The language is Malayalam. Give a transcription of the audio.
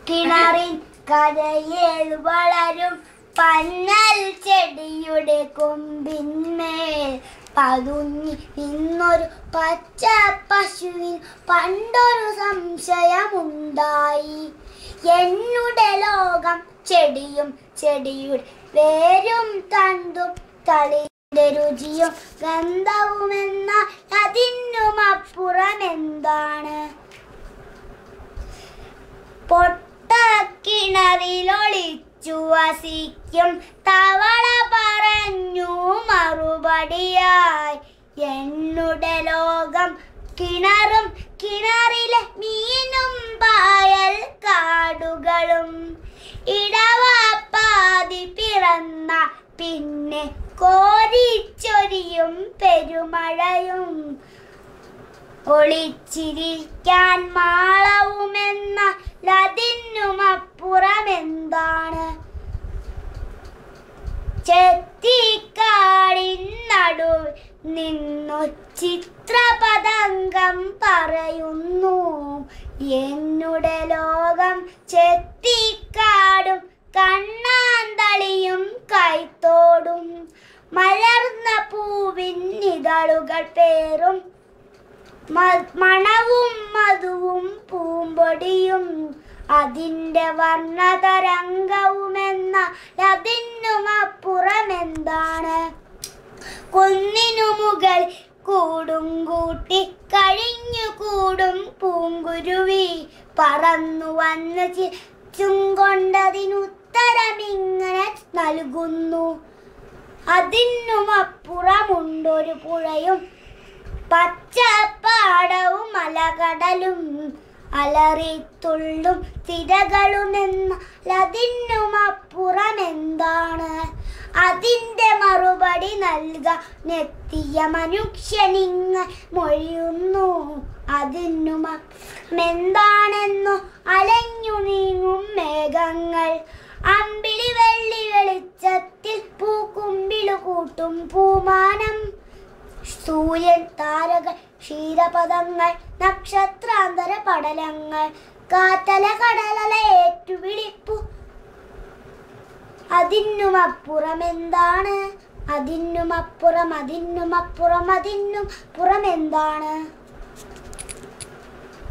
കിണറിൻ കരയിൽ വളരും പന്നൽ ചെടിയുടെ കൊമ്പിന്മേൽ പതുങ്ങി നിന്നൊരു പച്ച പശുവിൻ പണ്ടൊരു സംശയമുണ്ടായി. എന്നുടെ ലോകം ചെടിയും ചെടിയുടെ വേരും തണ്ടും തളിന്റെ രുചിയും ഗന്ധവുമെന്നാൽ അതിനുമപ്പുറമെന്താണ്? പൊട്ടക്കിണറിലൊളിച്ചു വസിക്കും തവള പറഞ്ഞു മറുപടിയായി, എന്നുടെ ലോകം കിണറും കിണറിലെ മീനും പായൽ കാടുകളും. ഇടവപ്പാതി പിറന്ന പിന്നെ കോരിച്ചൊരിയും പെരുമഴയും ഒളിച്ചിരിക്കാൻ മാളവുമെന്നാൽ അതിനുമപ്പുറമെന്താണ്? ചെത്തിക്കാടിൻ നടുവിൽ നിന്നു ചിത്രപതംഗം പറയുന്നു, എന്നുടെ ലോകം ചെത്തിക്കാടും കണ്ണാന്തളിയും കൈത്തോടും. മലർന്ന പൂവിൻ ഇതളുകൾ പേറും മണവും മധുവും പൂമ്പൊടിയും. അതിൻ്റെ വർണ്ണതരംഗവുമെന്നാൽ അതിനുമപ്പുറമെന്താണ്? കുന്നിനു മുകളിൽ കൂടും കൂട്ടി കഴിഞ്ഞു കൂടും പൂങ്കുരുവി പറന്നു വന്ന് ചിരിച്ചും കൊണ്ടതിനുത്തരമിങ്ങനെ നൽകുന്നു. അതിനുമപ്പുറമുണ്ടൊരു പുഴയും പച്ചപ്പാടവും അലകടലും അലറിത്തുള്ളും തിരകളുമെന്നാൽ അതിനുമപ്പുറമെന്താണ്? അതിൻ്റെ മറുപടി നൽകാനെത്തിയ മനുഷ്യനിങ്ങ മൊഴിയുന്നു, അതിനുമപ്പുറമെന്താണെന്നു അലഞ്ഞു നീങ്ങും മേഘങ്ങൾ. അമ്പിളി വെള്ളി വെളിച്ചത്തിൽ പൂക്കുമ്പിളു കൂട്ടും പൂമാനം. സൂര്യൻ, താരകൾ, ക്ഷീരപദങ്ങൾ, നക്ഷത്രാന്തര പടലങ്ങൾ, കാറ്റല കടലല ഏറ്റുവിളിപ്പു. അതിനുമപ്പുറമെന്താണ്? അതിനുമപ്പുറമെന്താണ്?